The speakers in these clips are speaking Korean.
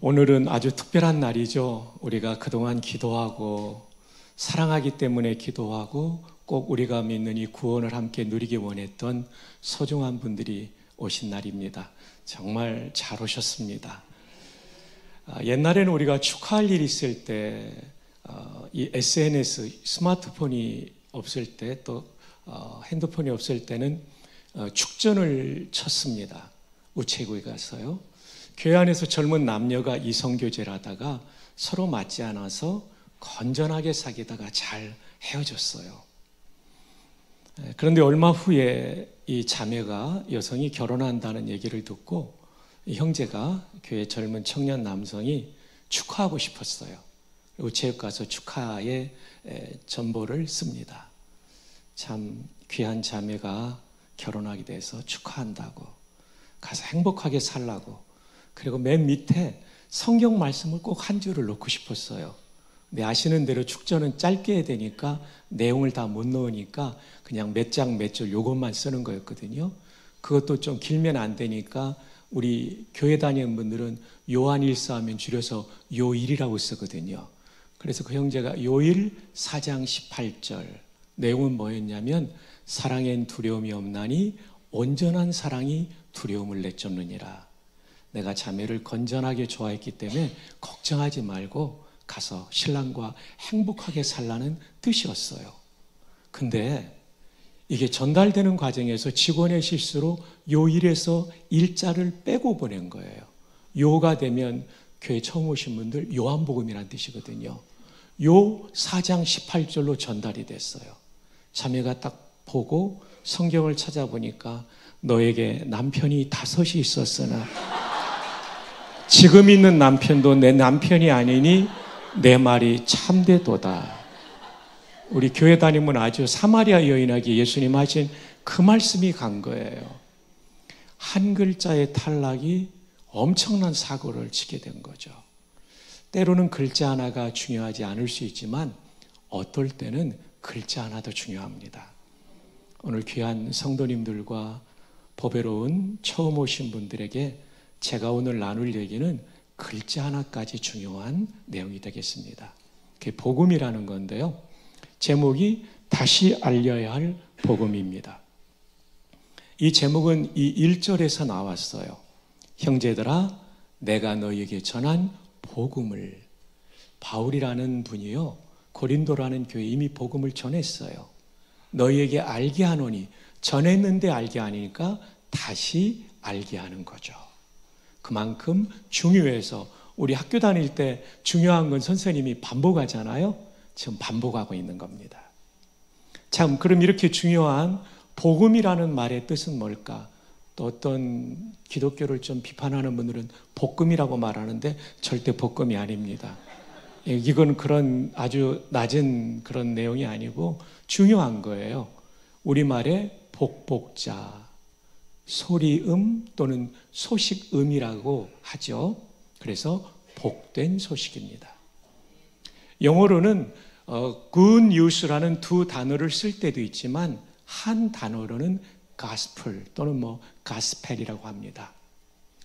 오늘은 아주 특별한 날이죠. 우리가 그동안 기도하고 사랑하기 때문에 기도하고 꼭 우리가 믿는 이 구원을 함께 누리기 원했던 소중한 분들이 오신 날입니다. 정말 잘 오셨습니다. 옛날에는 우리가 축하할 일이 있을 때 이 SNS, 스마트폰이 없을 때 또 핸드폰이 없을 때는 축전을 쳤습니다. 우체국에 가서요. 교회 안에서 젊은 남녀가 이성교제를 하다가 서로 맞지 않아서 건전하게 사귀다가 잘 헤어졌어요. 그런데 얼마 후에 이 자매가 여성이 결혼한다는 얘기를 듣고 이 형제가 교회 젊은 청년 남성이 축하하고 싶었어요. 우체국 가서 축하의 전보를 씁니다. 참 귀한 자매가 결혼하게 돼서 축하한다고, 가서 행복하게 살라고, 그리고 맨 밑에 성경 말씀을 꼭 한 줄을 넣고 싶었어요. 근데 아시는 대로 축전은 짧게 해야 되니까 내용을 다 못 넣으니까 그냥 몇 장 몇 줄 요것만 쓰는 거였거든요. 그것도 좀 길면 안 되니까 우리 교회 다니는 분들은 요한일서 하면 줄여서 요일이라고 쓰거든요. 그래서 그 형제가 요일 4장 18절 내용은 뭐였냐면, 사랑엔 두려움이 없나니 온전한 사랑이 두려움을 내쫓느니라. 내가 자매를 건전하게 좋아했기 때문에 걱정하지 말고 가서 신랑과 행복하게 살라는 뜻이었어요. 근데 이게 전달되는 과정에서 직원의 실수로 요일에서 일자를 빼고 보낸 거예요. 요가 되면 교회 처음 오신 분들 요한복음이라는 뜻이거든요. 요 4장 18절로 전달이 됐어요. 자매가 딱 보고 성경을 찾아보니까 너에게 남편이 5이 있었으나 지금 있는 남편도 내 남편이 아니니 내 말이 참되도다. 우리 교회 다니면 아주 사마리아 여인에게 예수님 하신 그 말씀이 간 거예요. 한 글자의 탈락이 엄청난 사고를 치게 된 거죠. 때로는 글자 하나가 중요하지 않을 수 있지만 어떨 때는 글자 하나도 중요합니다. 오늘 귀한 성도님들과 보배로운 처음 오신 분들에게 제가 오늘 나눌 얘기는 글자 하나까지 중요한 내용이 되겠습니다. 그게 복음이라는 건데요. 제목이 다시 알려야 할 복음입니다. 이 제목은 이 1절에서 나왔어요. 형제들아, 내가 너희에게 전한 복음을. 바울이라는 분이요, 고린도라는 교회에 이미 복음을 전했어요. 너희에게 알게 하노니, 전했는데 알게 하니까 다시 알게 하는 거죠. 그만큼 중요해서 우리 학교 다닐 때 중요한 건 선생님이 반복하잖아요. 지금 반복하고 있는 겁니다. 참, 그럼 이렇게 중요한 복음이라는 말의 뜻은 뭘까? 또 어떤 기독교를 좀 비판하는 분들은 복음이라고 말하는데 절대 복음이 아닙니다. 이건 그런 아주 낮은 그런 내용이 아니고 중요한 거예요. 우리말에 복복자, 소리음 또는 소식음이라고 하죠. 그래서 복된 소식입니다. 영어로는 good news라는 두 단어를 쓸 때도 있지만 한 단어로는 gospel 또는 gospel이라고 합니다.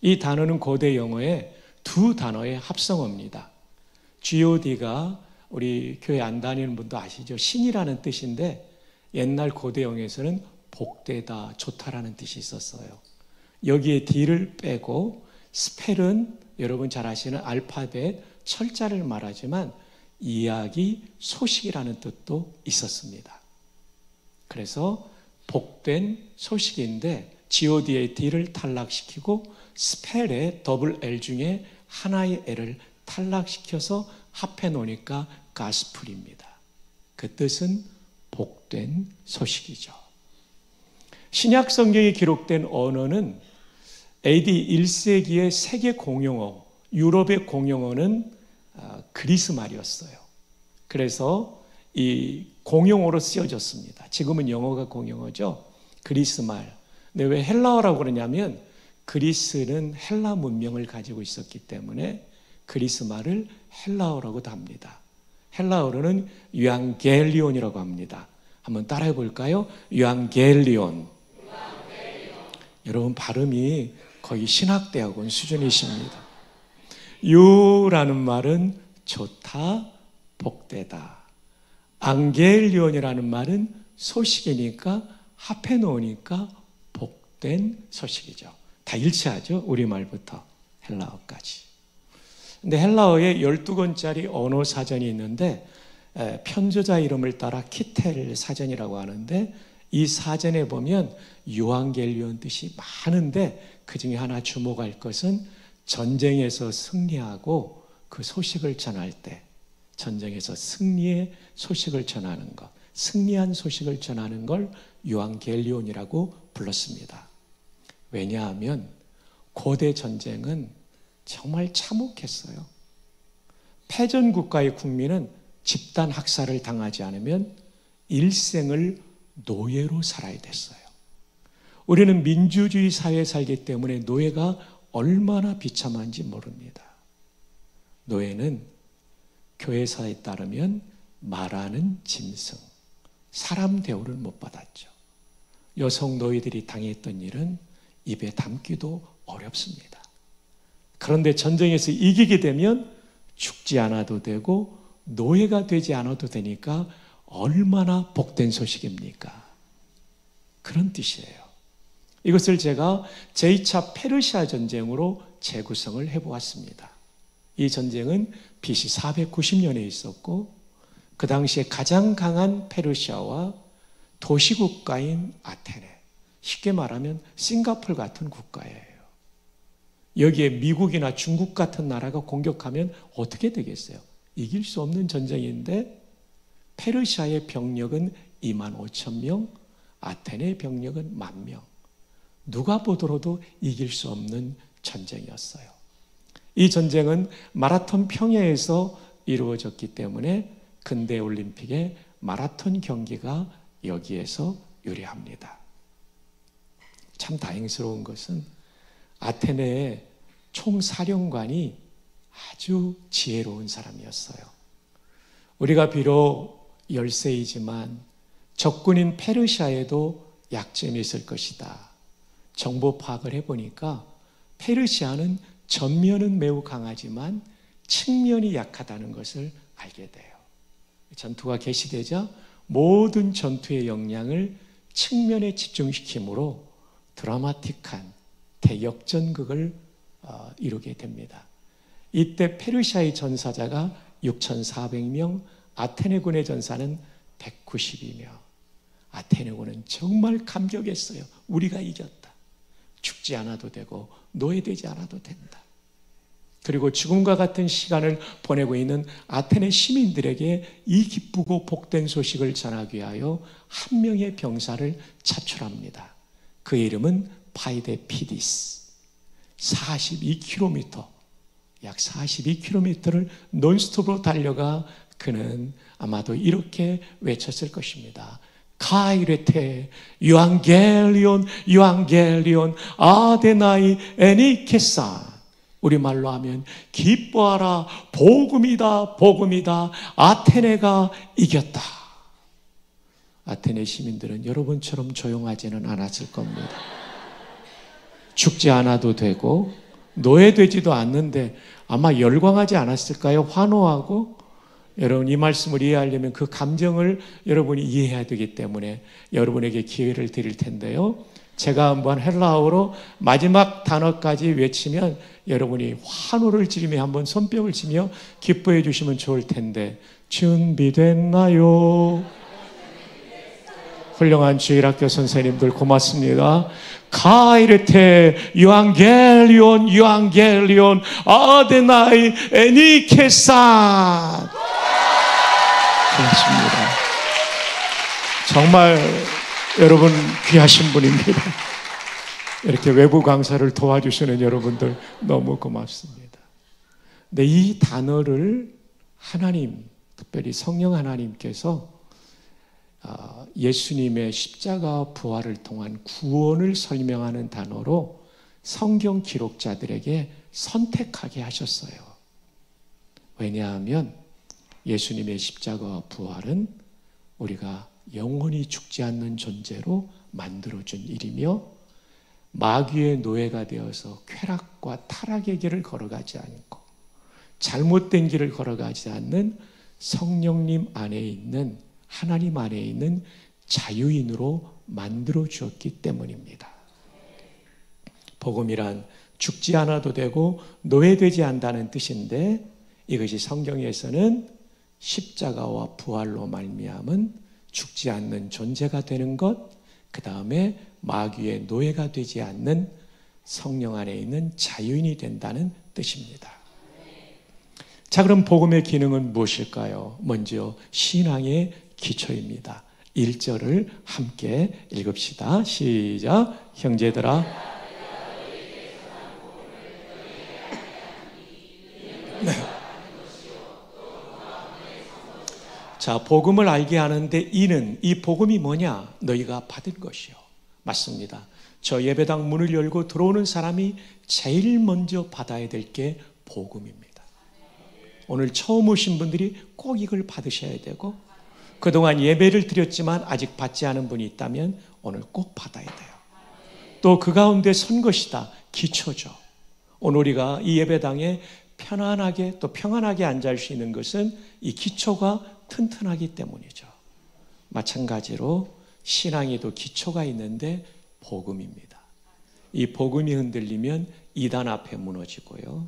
이 단어는 고대 영어의 두 단어의 합성어입니다. god가 우리 교회 안 다니는 분도 아시죠? 신이라는 뜻인데 옛날 고대 영어에서는 복되다, 좋다라는 뜻이 있었어요. 여기에 D를 빼고 스펠은 여러분 잘 아시는 알파벳 철자를 말하지만 이야기, 소식이라는 뜻도 있었습니다. 그래서 복된 소식인데 god의 D를 탈락시키고 스펠의 더블 L 중에 하나의 L을 탈락시켜서 합해 놓으니까 가스풀입니다. 그 뜻은 복된 소식이죠. 신약 성경에 기록된 언어는 AD 1세기의 세계 공용어, 유럽의 공용어는 그리스 말이었어요. 그래서 이 공용어로 쓰여졌습니다. 지금은 영어가 공용어죠. 그리스 말. 근데 왜 헬라어라고 그러냐면 그리스는 헬라 문명을 가지고 있었기 때문에 그리스 말을 헬라어라고도 합니다. 헬라어로는 유앙겔리온이라고 합니다. 한번 따라해 볼까요? 유앙겔리온. 여러분 발음이 거의 신학대학원 수준이십니다. 유라는 말은 좋다, 복되다. 앙겔리온이라는 말은 소식이니까 합해 놓으니까 복된 소식이죠. 다 일치하죠. 우리말부터 헬라어까지. 근데 헬라어에 12권짜리 언어 사전이 있는데 편저자 이름을 따라 키텔 사전이라고 하는데 이 사전에 보면 유앙겔리온 뜻이 많은데 그 중에 하나 주목할 것은 전쟁에서 승리하고 그 소식을 전할 때 전쟁에서 승리의 소식을 전하는 것, 승리한 소식을 전하는 걸 유앙겔리온이라고 불렀습니다. 왜냐하면 고대 전쟁은 정말 참혹했어요. 패전 국가의 국민은 집단 학살을 당하지 않으면 일생을 노예로 살아야 됐어요. 우리는 민주주의 사회에 살기 때문에 노예가 얼마나 비참한지 모릅니다. 노예는 교회사에 따르면 말하는 짐승, 사람 대우를 못 받았죠. 여성 노예들이 당했던 일은 입에 담기도 어렵습니다. 그런데 전쟁에서 이기게 되면 죽지 않아도 되고 노예가 되지 않아도 되니까 얼마나 복된 소식입니까? 그런 뜻이에요. 이것을 제가 제2차 페르시아 전쟁으로 재구성을 해보았습니다. 이 전쟁은 BC 490년에 있었고 그 당시에 가장 강한 페르시아와 도시국가인 아테네, 쉽게 말하면 싱가포르 같은 국가예요. 여기에 미국이나 중국 같은 나라가 공격하면 어떻게 되겠어요? 이길 수 없는 전쟁인데 페르시아의 병력은 25,000명, 아테네의 병력은 10,000명. 누가 보더라도 이길 수 없는 전쟁이었어요. 이 전쟁은 마라톤 평야에서 이루어졌기 때문에 근대 올림픽의 마라톤 경기가 여기에서 유래합니다. 참 다행스러운 것은 아테네의 총사령관이 아주 지혜로운 사람이었어요. 우리가 비록 열세이지만 적군인 페르시아에도 약점이 있을 것이다. 정보 파악을 해보니까 페르시아는 전면은 매우 강하지만 측면이 약하다는 것을 알게 돼요. 전투가 개시되자 모든 전투의 역량을 측면에 집중시키므로 드라마틱한 대역전극을 이루게 됩니다. 이때 페르시아의 전사자가 6,400명, 아테네군의 전사는 192명. 아테네군은 정말 감격했어요. 우리가 이겼다. 죽지 않아도 되고 노예되지 않아도 된다. 그리고 죽음과 같은 시간을 보내고 있는 아테네 시민들에게 이 기쁘고 복된 소식을 전하기 위하여 한 명의 병사를 차출합니다. 그의 이름은 파이데피디스. 42km, 약 42km를 논스톱으로 달려가 그는 아마도 이렇게 외쳤을 것입니다. 카이레테 유앙겔리온 유앙겔리온 아데나이 에니케산. 우리말로 하면 기뻐하라, 복음이다, 복음이다, 아테네가 이겼다. 아테네 시민들은 여러분처럼 조용하지는 않았을 겁니다. 죽지 않아도 되고 노예되지도 않는데 아마 열광하지 않았을까요? 환호하고. 여러분, 이 말씀을 이해하려면 그 감정을 여러분이 이해해야 되기 때문에 여러분에게 기회를 드릴 텐데요. 제가 한번 헬라어로 마지막 단어까지 외치면 여러분이 환호를 지르며 한번 손뼉을 치며 기뻐해 주시면 좋을 텐데, 준비됐나요? 훌륭한 주일학교 선생님들 고맙습니다. 카이레테 유앙겔리온 유앙겔리온 아데나이 에니케산. 고맙습니다. 정말 여러분 귀하신 분입니다. 이렇게 외부 강사를 도와주시는 여러분들 너무 고맙습니다. 근데 이 단어를 하나님, 특별히 성령 하나님께서 예수님의 십자가 부활을 통한 구원을 설명하는 단어로 성경 기록자들에게 선택하게 하셨어요. 왜냐하면 예수님의 십자가와 부활은 우리가 영원히 죽지 않는 존재로 만들어준 일이며 마귀의 노예가 되어서 쾌락과 타락의 길을 걸어가지 않고 잘못된 길을 걸어가지 않는 성령님 안에 있는, 하나님 안에 있는 자유인으로 만들어 주었기 때문입니다. 복음이란 죽지 않아도 되고 노예되지 않는다는 뜻인데, 이것이 성경에서는 십자가와 부활로 말미암은 죽지 않는 존재가 되는 것, 그 다음에 마귀의 노예가 되지 않는 성령 안에 있는 자유인이 된다는 뜻입니다. 자, 그럼 복음의 기능은 무엇일까요? 먼저 신앙의 기초입니다. 1절을 함께 읽읍시다. 시작. 형제들아, 네. 자, 복음을 알게 하는데 이는, 이 복음이 뭐냐? 너희가 받은 것이요. 맞습니다. 저 예배당 문을 열고 들어오는 사람이 제일 먼저 받아야 될 게 복음입니다. 오늘 처음 오신 분들이 꼭 이걸 받으셔야 되고, 그동안 예배를 드렸지만 아직 받지 않은 분이 있다면 오늘 꼭 받아야 돼요. 또 그 가운데 선 것이다. 기초죠. 오늘 우리가 이 예배당에 편안하게 또 평안하게 앉을 수 있는 것은 이 기초가 튼튼하기 때문이죠. 마찬가지로 신앙에도 기초가 있는데 복음입니다. 이 복음이 흔들리면 이단 앞에 무너지고요,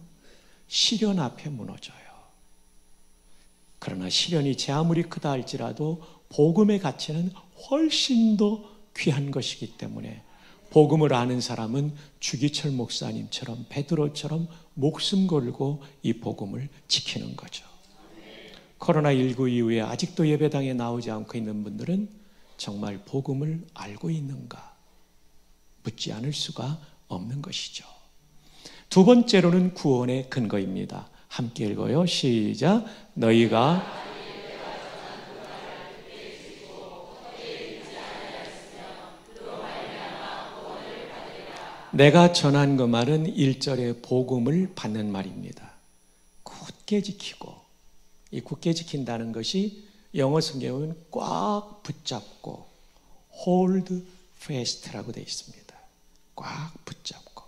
시련 앞에 무너져요. 그러나 시련이 제 아무리 크다 할지라도 복음의 가치는 훨씬 더 귀한 것이기 때문에 복음을 아는 사람은 주기철 목사님처럼, 베드로처럼 목숨 걸고 이 복음을 지키는 거죠. 코로나19 이후에 아직도 예배당에 나오지 않고 있는 분들은 정말 복음을 알고 있는가 묻지 않을 수가 없는 것이죠. 두 번째로는 구원의 근거입니다. 함께 읽어요. 시작. 너희가 내가 전한 그 말은 1절의 복음을 받는 말입니다. 굳게 지키고, 이 굳게 지킨다는 것이 영어 성경은 꽉 붙잡고 hold fast라고 되어 있습니다. 꽉 붙잡고.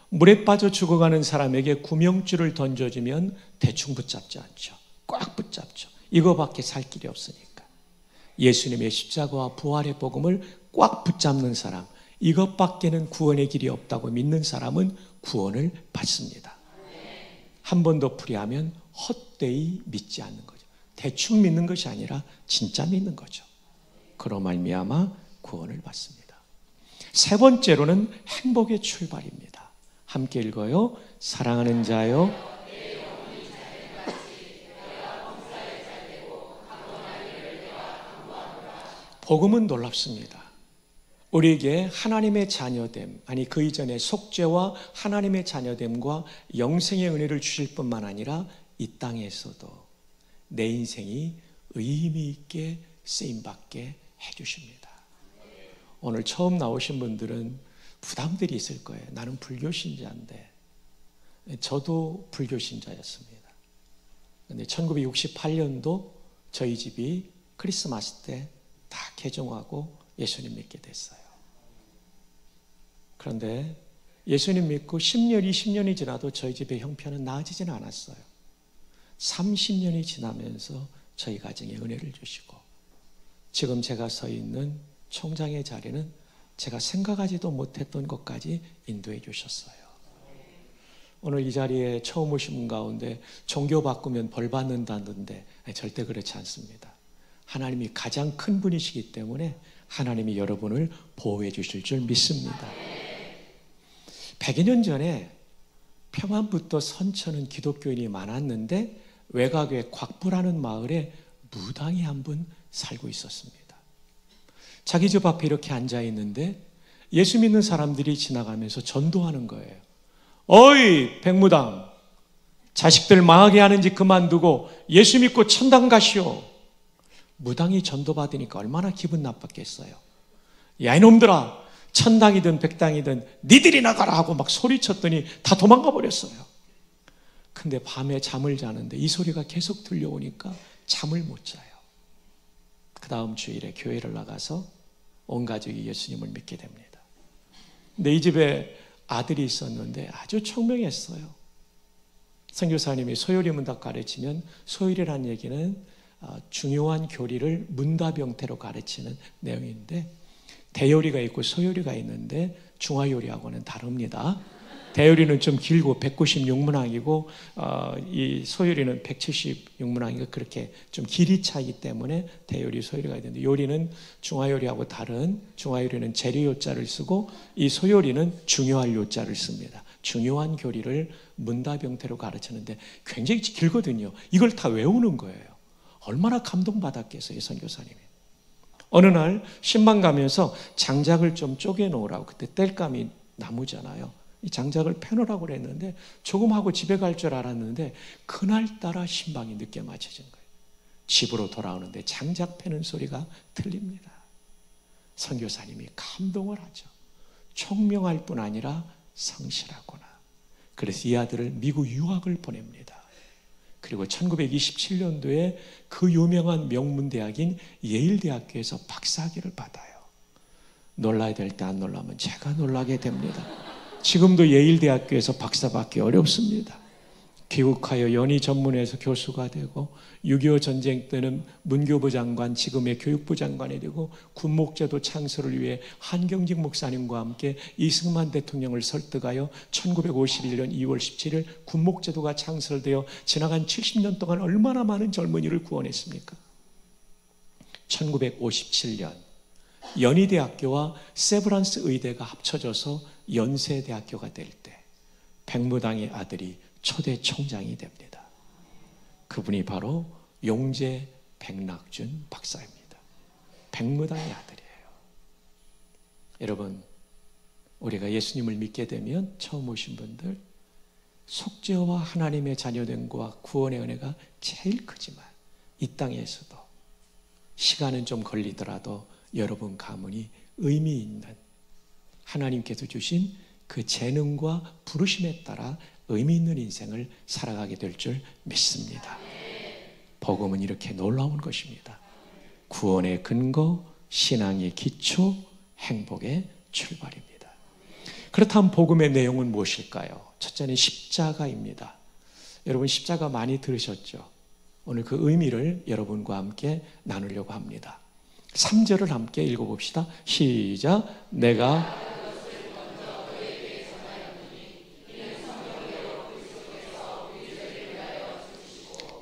물에 빠져 죽어가는 사람에게 구명줄을 던져주면 대충 붙잡지 않죠. 꽉 붙잡죠. 이거밖에 살 길이 없으니까. 예수님의 십자가와 부활의 복음을 꽉 붙잡는 사람, 이것밖에는 구원의 길이 없다고 믿는 사람은 구원을 받습니다. 한 번 더 풀이하면 헛되이 믿지 않는 거죠. 대충 믿는 것이 아니라 진짜 믿는 거죠. 그로 말미암아 구원을 받습니다. 세 번째로는 행복의 출발입니다. 함께 읽어요. 사랑하는 자요, 복음은 놀랍습니다. 우리에게 하나님의 자녀됨, 아니 그 이전에 속죄와 하나님의 자녀됨과 영생의 은혜를 주실 뿐만 아니라 이 땅에서도 내 인생이 의미 있게 쓰임받게 해주십니다. 오늘 처음 나오신 분들은 부담들이 있을 거예요. 나는 불교신자인데. 저도 불교신자였습니다. 그런데 1968년도 저희 집이 크리스마스 때 다 개종하고 예수님 믿게 됐어요. 그런데 예수님 믿고 10년, 20년이 지나도 저희 집의 형편은 나아지진 않았어요. 30년이 지나면서 저희 가정에 은혜를 주시고, 지금 제가 서 있는 총장의 자리는 제가 생각하지도 못했던 것까지 인도해 주셨어요. 오늘 이 자리에 처음 오신 분 가운데 종교 바꾸면 벌 받는다는데 절대 그렇지 않습니다. 하나님이 가장 큰 분이시기 때문에 하나님이 여러분을 보호해 주실 줄 믿습니다. 100여 년 전에 평안부터 선천은 기독교인이 많았는데 외곽의 곽부라는 마을에 무당이 한 분 살고 있었습니다. 자기 집 앞에 이렇게 앉아 있는데 예수 믿는 사람들이 지나가면서 전도하는 거예요. 어이 백무당, 자식들 망하게 하는 짓 그만두고 예수 믿고 천당 가시오. 무당이 전도받으니까 얼마나 기분 나빴겠어요. 야 이놈들아, 천당이든 백당이든 니들이 나가라 하고 막 소리쳤더니 다 도망가 버렸어요. 근데 밤에 잠을 자는데 이 소리가 계속 들려오니까 잠을 못 자요. 그 다음 주일에 교회를 나가서 온 가족이 예수님을 믿게 됩니다. 근데 이 집에 아들이 있었는데 아주 청명했어요. 선교사님이 소요리 문답 가르치면 소요리라는 얘기는 중요한 교리를 문답 형태로 가르치는 내용인데 대요리가 있고 소요리가 있는데 중화요리하고는 다릅니다. 대요리는 좀 길고 196문항이고 이 소요리는 176문항이고 그렇게 좀 길이 차이기 때문에 대요리, 소요리가 있는데 요리는 중화요리하고 다른 중화요리는 재료 요자를 쓰고 이 소요리는 중요할 요자를 씁니다. 중요한 교리를 문답 형태로 가르치는데 굉장히 길거든요. 이걸 다 외우는 거예요. 얼마나 감동받았겠어요, 선교사님이. 어느 날 신방 가면서 장작을 좀 쪼개 놓으라고, 그때 땔감이 나무잖아요. 이 장작을 펴놓으라고 그랬는데 조금 하고 집에 갈 줄 알았는데 그날따라 신방이 늦게 맞춰진 거예요. 집으로 돌아오는데 장작 패는 소리가 들립니다. 선교사님이 감동을 하죠. 총명할 뿐 아니라 성실하구나. 그래서 이 아들을 미국 유학을 보냅니다. 그리고 1927년도에 그 유명한 명문대학인 예일대학교에서 박사학위를 받아요. 놀라야 될 때 안 놀라면 제가 놀라게 됩니다. 지금도 예일대학교에서 박사 받기 어렵습니다. 귀국하여 연희 전문에서 교수가 되고 6.25 전쟁 때는 문교부 장관, 지금의 교육부 장관이 되고 군목제도 창설을 위해 한경직 목사님과 함께 이승만 대통령을 설득하여 1951년 2월 17일 군목제도가 창설되어 지나간 70년 동안 얼마나 많은 젊은이를 구원했습니까? 1957년 연희대학교와 세브란스 의대가 합쳐져서 연세대학교가 될 때 백무당의 아들이 초대 총장이 됩니다. 그분이 바로 용재 백낙준 박사입니다. 백무당의 아들이에요. 여러분, 우리가 예수님을 믿게 되면 처음 오신 분들 속죄와 하나님의 자녀됨과 구원의 은혜가 제일 크지만 이 땅에서도 시간은 좀 걸리더라도 여러분 가문이 의미 있는 하나님께서 주신 그 재능과 부르심에 따라 의미 있는 인생을 살아가게 될 줄 믿습니다. 복음은 이렇게 놀라운 것입니다. 구원의 근거, 신앙의 기초, 행복의 출발입니다. 그렇다면 복음의 내용은 무엇일까요? 첫째는 십자가입니다. 여러분 십자가 많이 들으셨죠? 오늘 그 의미를 여러분과 함께 나누려고 합니다. 3절을 함께 읽어봅시다. 시작. 내가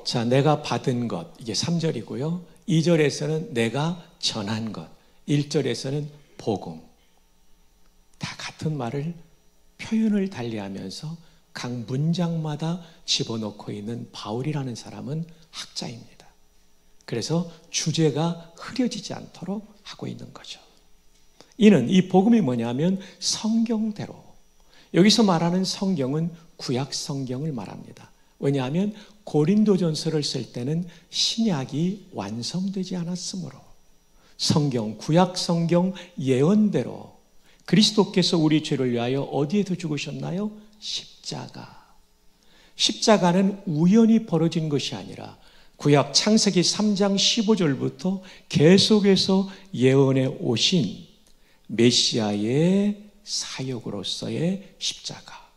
자, 내가 받은 것, 이게 3절이고요. 2절에서는 내가 전한 것, 1절에서는 복음. 다 같은 말을 표현을 달리하면서 각 문장마다 집어넣고 있는 바울이라는 사람은 학자입니다. 그래서 주제가 흐려지지 않도록 하고 있는 거죠. 이는 이 복음이 뭐냐면 성경대로, 여기서 말하는 성경은 구약 성경을 말합니다. 왜냐하면 고린도전서를 쓸 때는 신약이 완성되지 않았으므로 성경, 구약 성경 예언대로 그리스도께서 우리 죄를 위하여 어디에서 죽으셨나요? 십자가. 십자가는 우연히 벌어진 것이 아니라 구약 창세기 3장 15절부터 계속해서 예언해 오신 메시아의 사역으로서의 십자가.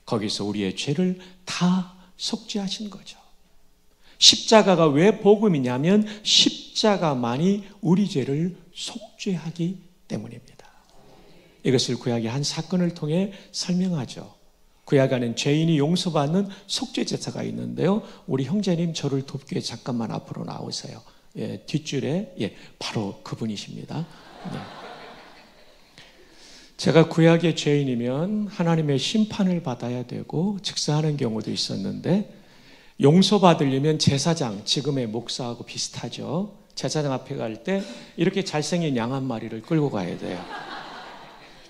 거기서 우리의 죄를 다 속죄하신 거죠. 십자가가 왜 복음이냐면 십자가만이 우리 죄를 속죄하기 때문입니다. 이것을 구약의 한 사건을 통해 설명하죠. 구약 안에는 죄인이 용서받는 속죄제사가 있는데요. 우리 형제님 저를 돕기 위해 잠깐만 앞으로 나오세요. 예, 뒷줄에 바로 그분이십니다. 네. 제가 구약의 죄인이면 하나님의 심판을 받아야 되고 즉사하는 경우도 있었는데 용서받으려면 제사장, 지금의 목사하고 비슷하죠. 제사장 앞에 갈 때 이렇게 잘생긴 양 한 마리를 끌고 가야 돼요.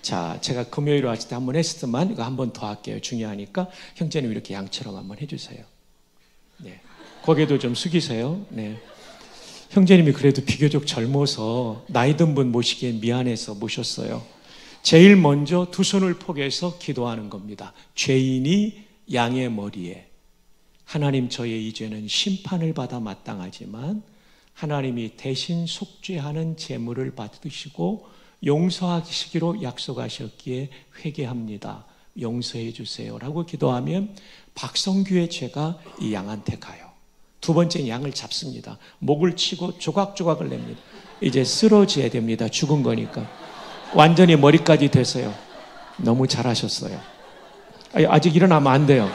자, 제가 금요일 왔을 때 한번 했지만 이거 한 번 더 할게요. 중요하니까 형제님 이렇게 양처럼 한번 해주세요. 네, 고개도 좀 숙이세요. 네. 형제님이 그래도 비교적 젊어서 나이 든 분 모시기에 미안해서 모셨어요. 제일 먼저 두 손을 포개서 기도하는 겁니다. 죄인이 양의 머리에 하나님 저의 이 죄는 심판을 받아 마땅하지만 하나님이 대신 속죄하는 제물을 받으시고 용서하시기로 약속하셨기에 회개합니다. 용서해 주세요라고 기도하면 박성규의 죄가 이 양한테 가요. 두 번째 양을 잡습니다. 목을 치고 조각조각을 냅니다. 이제 쓰러져야 됩니다. 죽은 거니까. 완전히 머리까지 돼서요. 너무 잘하셨어요. 아직 일어나면 안 돼요.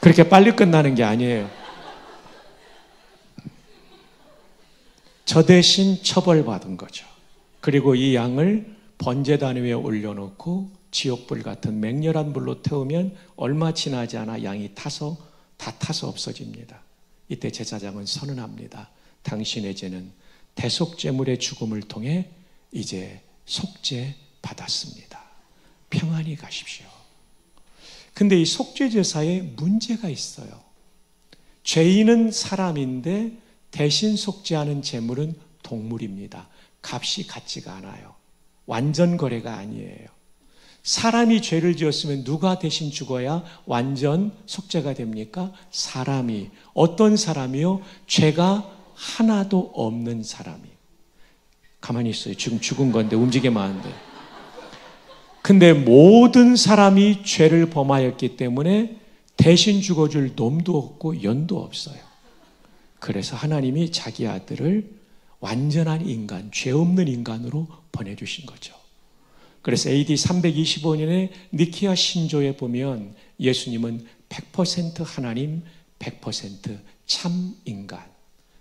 그렇게 빨리 끝나는 게 아니에요. 저 대신 처벌받은 거죠. 그리고 이 양을 번제단 위에 올려놓고 지옥불 같은 맹렬한 불로 태우면 얼마 지나지 않아 양이 다 타서 없어집니다. 이때 제사장은 선언합니다. 당신의 죄는 대속제물의 죽음을 통해 이제 속죄 받았습니다. 평안히 가십시오. 근데 이 속죄제사에 문제가 있어요. 죄인은 사람인데 대신 속죄하는 제물은 동물입니다. 값이 같지가 않아요. 완전 거래가 아니에요. 사람이 죄를 지었으면 누가 대신 죽어야 완전 속죄가 됩니까? 사람이. 어떤 사람이요? 죄가 하나도 없는 사람이. 가만히 있어요. 지금 죽은 건데 움직이면 안 돼. 근데 모든 사람이 죄를 범하였기 때문에 대신 죽어줄 놈도 없고 연도 없어요. 그래서 하나님이 자기 아들을 완전한 인간, 죄 없는 인간으로 보내주신 거죠. 그래서 AD 325년에 니케아 신조에 보면 예수님은 100% 하나님, 100% 참 인간.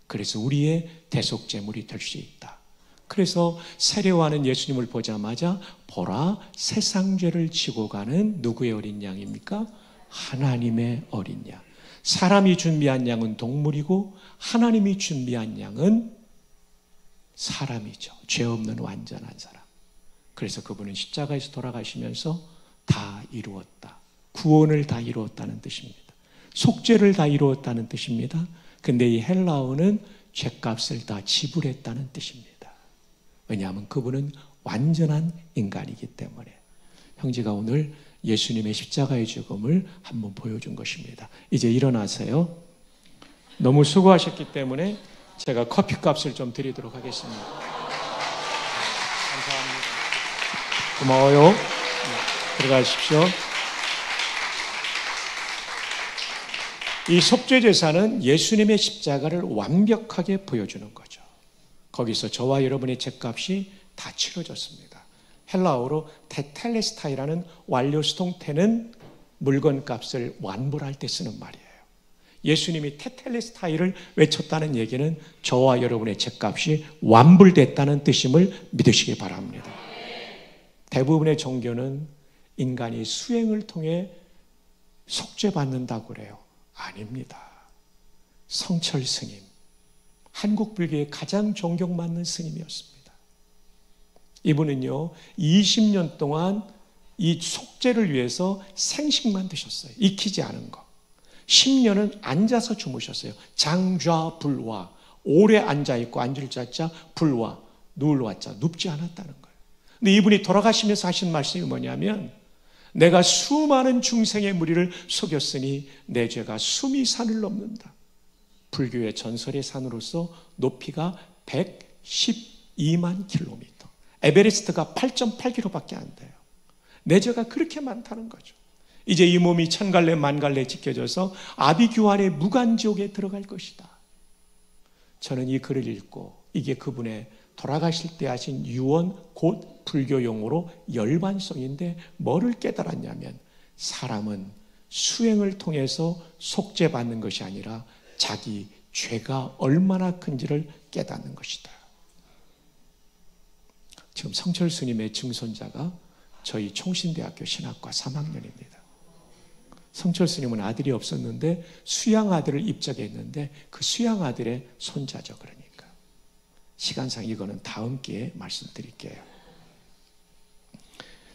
그래서 우리의 대속제물이 될 수 있다. 그래서 세례와는 예수님을 보자마자 보라, 세상 죄를 지고 가는 누구의 어린 양입니까? 하나님의 어린 양. 사람이 준비한 양은 동물이고 하나님이 준비한 양은 사람이죠. 죄 없는 완전한 사람. 그래서 그분은 십자가에서 돌아가시면서 다 이루었다. 구원을 다 이루었다는 뜻입니다. 속죄를 다 이루었다는 뜻입니다. 근데 이 헬라어는 죄값을 다 지불했다는 뜻입니다. 왜냐하면 그분은 완전한 인간이기 때문에. 형제가 오늘 예수님의 십자가의 죽음을 한번 보여준 것입니다. 이제 일어나세요. 너무 수고하셨기 때문에 제가 커피값을 좀 드리도록 하겠습니다. 감사합니다. 고마워요. 들어가십시오. 이 속죄제사는 예수님의 십자가를 완벽하게 보여주는 거죠. 거기서 저와 여러분의 죄값이 다 치러졌습니다. 헬라어로 테텔레스타이라는 완료수동태는 물건값을 완불할 때 쓰는 말이에요. 예수님이 테텔레스타이를 외쳤다는 얘기는 저와 여러분의 죄값이 완불됐다는 뜻임을 믿으시기 바랍니다. 대부분의 종교는 인간이 수행을 통해 속죄받는다고 그래요. 아닙니다. 성철 스님, 한국 불교의 가장 존경받는 스님이었습니다. 이분은요 20년 동안 이 속죄를 위해서 생식만 드셨어요. 익히지 않은 거. 10년은 앉아서 주무셨어요. 장좌 불화. 오래 앉아있고 앉을 자자 불화. 누울 와자 눕지 않았다는 거예요. 근데 이분이 돌아가시면서 하신 말씀이 뭐냐면 내가 수많은 중생의 무리를 속였으니 내 죄가 수미 산을 넘는다. 불교의 전설의 산으로서 높이가 112만 킬로미터. 에베레스트가 8.8km밖에 안 돼요. 내 죄가 그렇게 많다는 거죠. 이제 이 몸이 천갈래 만갈래 찢겨져서 아비규환의 무간지옥에 들어갈 것이다. 저는 이 글을 읽고 이게 그분의 돌아가실 때 하신 유언 곧 불교 용어로 열반성인데 뭐를 깨달았냐면 사람은 수행을 통해서 속죄받는 것이 아니라 자기 죄가 얼마나 큰지를 깨닫는 것이다. 지금 성철 스님의 증손자가 저희 총신대학교 신학과 3학년입니다. 성철 스님은 아들이 없었는데 수양 아들을 입적했는데 그 수양 아들의 손자죠. 그러니까 시간상 이거는 다음 기회에 말씀드릴게요.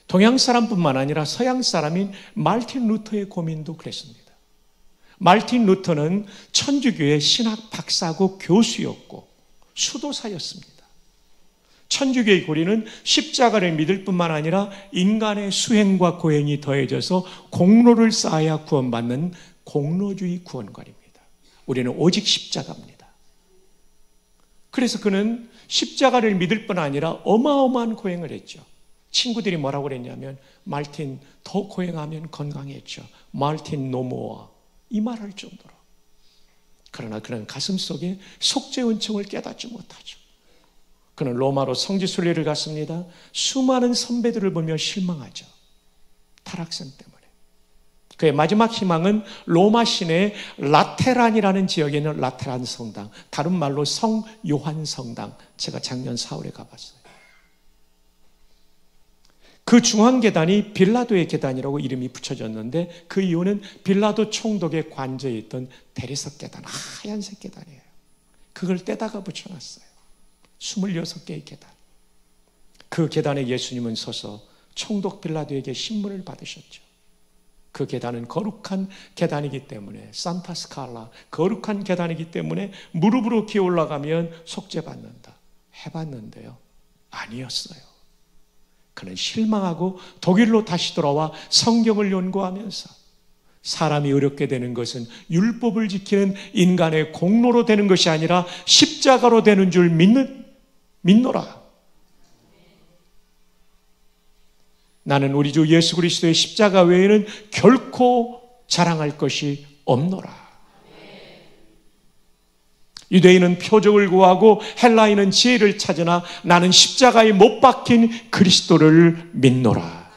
동양 사람뿐만 아니라 서양 사람인 말틴 루터의 고민도 그랬습니다. 말틴 루터는 천주교의 신학 박사고 교수였고 수도사였습니다. 천주교의 고리는 십자가를 믿을 뿐만 아니라 인간의 수행과 고행이 더해져서 공로를 쌓아야 구원받는 공로주의 구원관입니다. 우리는 오직 십자가입니다. 그래서 그는 십자가를 믿을 뿐 아니라 어마어마한 고행을 했죠. 친구들이 뭐라고 그랬냐면 말틴 더 고행하면 건강해져. 말틴 노모어 이 말할 정도로. 그러나 그는 가슴 속에 속죄 은총을 깨닫지 못하죠. 그는 로마로 성지순례를 갔습니다. 수많은 선배들을 보며 실망하죠. 타락성 때문에. 그의 마지막 희망은 로마 시내 라테란이라는 지역에 있는 라테란 성당, 다른 말로 성 요한 성당, 제가 작년 4월에 가봤어요. 그 중앙 계단이 빌라도의 계단이라고 이름이 붙여졌는데 그 이유는 빌라도 총독의 관저에 있던 대리석 계단, 하얀색 계단이에요. 그걸 떼다가 붙여놨어요. 26개의 계단. 그 계단에 예수님은 서서 총독 빌라도에게 신문을 받으셨죠. 그 계단은 거룩한 계단이기 때문에, 산타 스칼라, 거룩한 계단이기 때문에 무릎으로 기어 올라가면 속죄받는다. 해봤는데요, 아니었어요. 그는 실망하고 독일로 다시 돌아와 성경을 연구하면서 사람이 어렵게 되는 것은 율법을 지키는 인간의 공로로 되는 것이 아니라 십자가로 되는 줄 믿노라. 나는 우리 주 예수 그리스도의 십자가 외에는 결코 자랑할 것이 없노라. 유대인은 표적을 구하고 헬라인은 지혜를 찾으나 나는 십자가에 못 박힌 그리스도를 믿노라.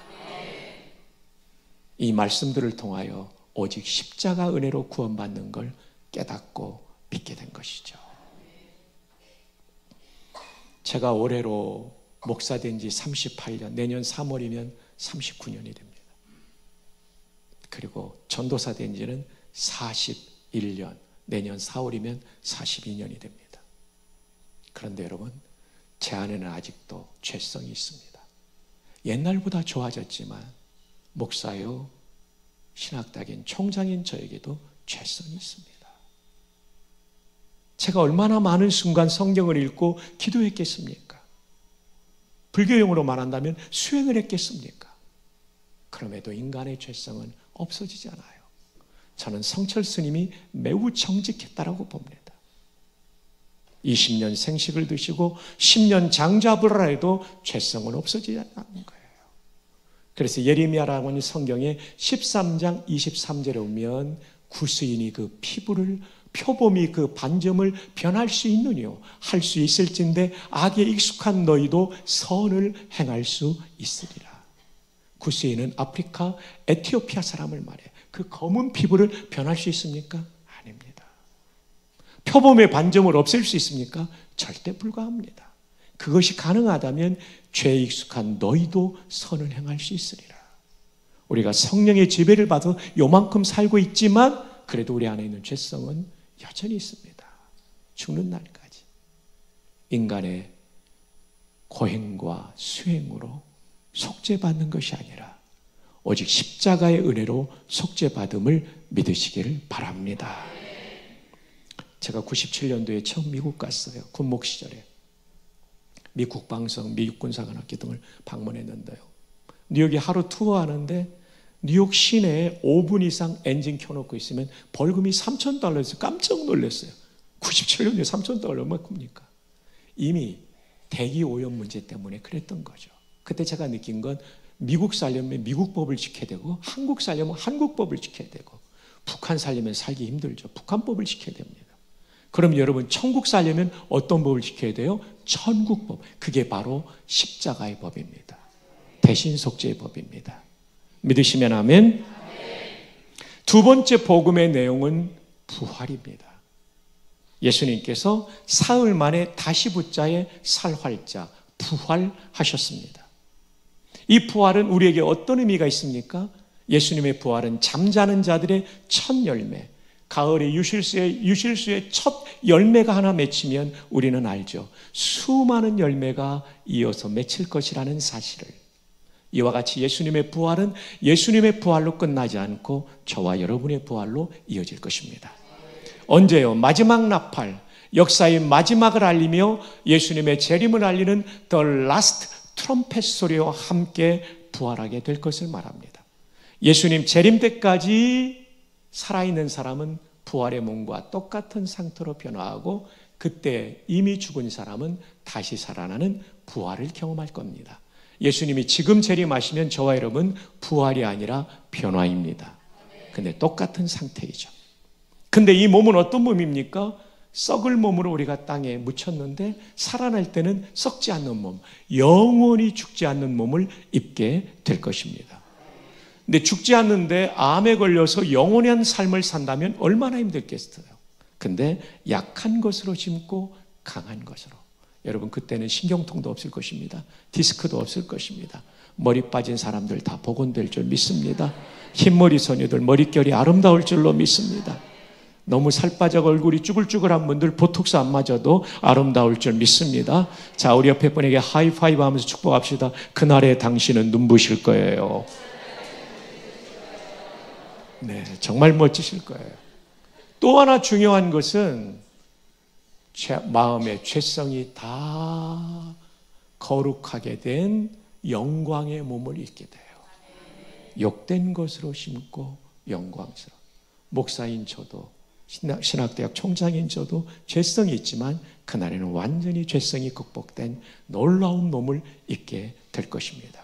이 말씀들을 통하여 오직 십자가 은혜로 구원받는 걸 깨닫고 믿게 된 것이죠. 제가 올해로 목사된 지 38년, 내년 3월이면 39년이 됩니다. 그리고 전도사 된 지는 41년, 내년 4월이면 42년이 됩니다. 그런데 여러분, 제 안에는 아직도 죄성이 있습니다. 옛날보다 좋아졌지만 목사요, 신학닥인 총장인 저에게도 죄성이 있습니다. 제가 얼마나 많은 순간 성경을 읽고 기도했겠습니까? 불교용어로 말한다면 수행을 했겠습니까? 그럼에도 인간의 죄성은 없어지지 않아요. 저는 성철 스님이 매우 정직했다라고 봅니다. 20년 생식을 드시고 10년 장잡을 하라 해도 죄성은 없어지지 않는 거예요. 그래서 예레미야라고 하는 성경에 13장 23절에 오면 구스인이 그 피부를 표범이 그 반점을 변할 수 있느뇨 할 수 있을진데 악에 익숙한 너희도 선을 행할 수 있으리라. 구스인은 아프리카 에티오피아 사람을 말해요. 그 검은 피부를 변할 수 있습니까? 아닙니다. 표범의 반점을 없앨 수 있습니까? 절대 불가합니다. 그것이 가능하다면 죄에 익숙한 너희도 선을 행할 수 있으리라. 우리가 성령의 지배를 받아 요만큼 살고 있지만 그래도 우리 안에 있는 죄성은 여전히 있습니다. 죽는 날까지. 인간의 고행과 수행으로 속죄받는 것이 아니라 오직 십자가의 은혜로 속죄받음을 믿으시기를 바랍니다. 제가 97년도에 처음 미국 갔어요. 군목 시절에. 미 국방성, 미 육군사관학교 등을 방문했는데요. 뉴욕에 하루 투어하는데 뉴욕 시내에 5분 이상 엔진 켜놓고 있으면 벌금이 $3,000에서 깜짝 놀랐어요. 97년도에 $3,000 얼마입니까? 이미 대기 오염 문제 때문에 그랬던 거죠. 그때 제가 느낀 건 미국 살려면 미국 법을 지켜야 되고 한국 살려면 한국 법을 지켜야 되고 북한 살려면 살기 힘들죠. 북한 법을 지켜야 됩니다. 그럼 여러분 천국 살려면 어떤 법을 지켜야 돼요? 천국법. 그게 바로 십자가의 법입니다. 대신 속죄의 법입니다. 믿으시면 아멘. 두 번째 복음의 내용은 부활입니다. 예수님께서 사흘 만에 다시 붙자에 살활자 부활하셨습니다. 이 부활은 우리에게 어떤 의미가 있습니까? 예수님의 부활은 잠자는 자들의 첫 열매, 가을의 유실수의 첫 열매가 하나 맺히면 우리는 알죠. 수많은 열매가 이어서 맺힐 것이라는 사실을. 이와 같이 예수님의 부활은 예수님의 부활로 끝나지 않고 저와 여러분의 부활로 이어질 것입니다. 언제요? 마지막 나팔, 역사의 마지막을 알리며 예수님의 재림을 알리는 The Last 트럼펫 소리와 함께 부활하게 될 것을 말합니다. 예수님 재림 때까지 살아있는 사람은 부활의 몸과 똑같은 상태로 변화하고 그때 이미 죽은 사람은 다시 살아나는 부활을 경험할 겁니다. 예수님이 지금 재림하시면 저와 여러분 부활이 아니라 변화입니다. 근데 똑같은 상태이죠. 근데 이 몸은 어떤 몸입니까? 썩을 몸으로 우리가 땅에 묻혔는데 살아날 때는 썩지 않는 몸, 영원히 죽지 않는 몸을 입게 될 것입니다. 근데 죽지 않는데 암에 걸려서 영원한 삶을 산다면 얼마나 힘들겠어요. 근데 약한 것으로 심고 강한 것으로. 여러분 그때는 신경통도 없을 것입니다. 디스크도 없을 것입니다. 머리 빠진 사람들 다 복원될 줄 믿습니다. 흰머리 소녀들 머릿결이 아름다울 줄로 믿습니다. 너무 살 빠져 얼굴이 쭈글쭈글한 분들 보톡스 안 맞아도 아름다울 줄 믿습니다. 자, 우리 옆에 분에게 하이파이브 하면서 축복합시다. 그날에 당신은 눈부실 거예요. 네, 정말 멋지실 거예요. 또 하나 중요한 것은 마음의 죄성이 다 거룩하게 된 영광의 몸을 입게 돼요. 욕된 것으로 심고 영광스러워. 목사인 저도 신학대학 총장인 저도 죄성이 있지만 그날에는 완전히 죄성이 극복된 놀라운 몸을 입게 될 것입니다.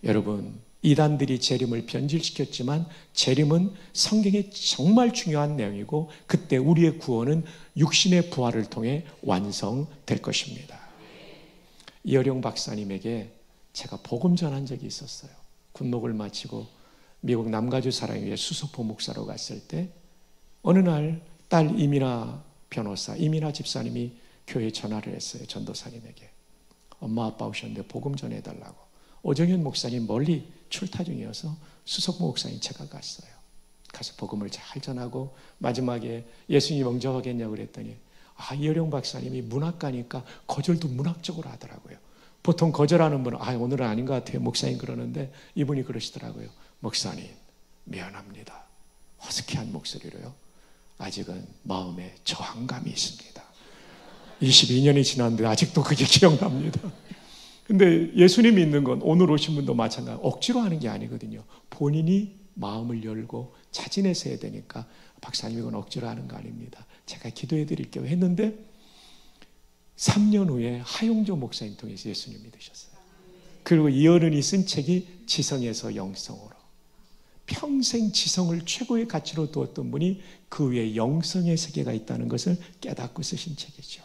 여러분, 이단들이 재림을 변질시켰지만 재림은 성경에 정말 중요한 내용이고 그때 우리의 구원은 육신의 부활을 통해 완성될 것입니다. 이어령 박사님에게 제가 복음 전한 적이 있었어요. 군목을 마치고 미국 남가주 사랑교회 수소포 목사로 갔을 때 어느 날 딸 이민아 변호사, 이민아 집사님이 교회에 전화를 했어요. 전도사님에게. 엄마 아빠 오셨는데 복음 전해달라고. 오정현 목사님 멀리 출타 중이어서 수석부 목사님 제가 갔어요. 가서 복음을 잘 전하고 마지막에 예수님 영접하겠냐고 그랬더니 이어령 박사님이 문학가니까 거절도 문학적으로 하더라고요. 보통 거절하는 분은 오늘은 아닌 것 같아요. 목사님 그러는데 이분이 그러시더라고요. 목사님 미안합니다. 허스키한 목소리로요. 아직은 마음에 저항감이 있습니다. 22년이 지났는데 아직도 그게 기억납니다. 근데 예수님 믿는 건 오늘 오신 분도 마찬가지로 억지로 하는 게 아니거든요. 본인이 마음을 열고 자진해서 해야 되니까 박사님 이건 억지로 하는 거 아닙니다. 제가 기도해 드릴게요 했는데 3년 후에 하용조 목사님 통해서 예수님 믿으셨어요. 그리고 이어른이 쓴 책이 지성에서 영성으로. 평생 지성을 최고의 가치로 두었던 분이 그 위에 영성의 세계가 있다는 것을 깨닫고 쓰신 책이죠.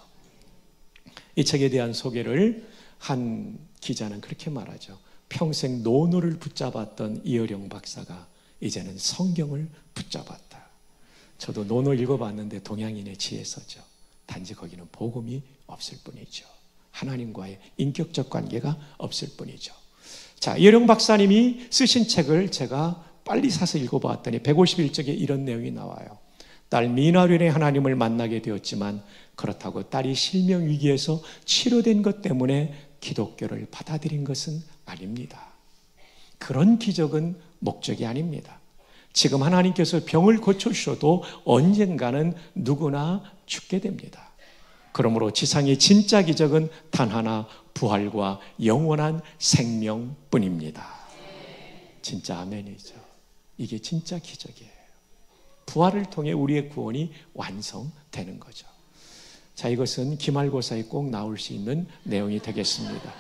이 책에 대한 소개를 한 기자는 그렇게 말하죠. 평생 논어를 붙잡았던 이어령 박사가 이제는 성경을 붙잡았다. 저도 논어 읽어봤는데 동양인의 지혜서죠. 단지 거기는 복음이 없을 뿐이죠. 하나님과의 인격적 관계가 없을 뿐이죠. 자, 이어령 박사님이 쓰신 책을 제가 빨리 사서 읽어봤더니 151쪽에 이런 내용이 나와요. 딸 미나련의 하나님을 만나게 되었지만 그렇다고 딸이 실명 위기에서 치료된 것 때문에 기독교를 받아들인 것은 아닙니다. 그런 기적은 목적이 아닙니다. 지금 하나님께서 병을 고쳐주셔도 언젠가는 누구나 죽게 됩니다. 그러므로 지상의 진짜 기적은 단 하나, 부활과 영원한 생명뿐입니다. 진짜 아멘이죠. 이게 진짜 기적이에요. 부활을 통해 우리의 구원이 완성되는 거죠. 자, 이것은 기말고사에 꼭 나올 수 있는 내용이 되겠습니다.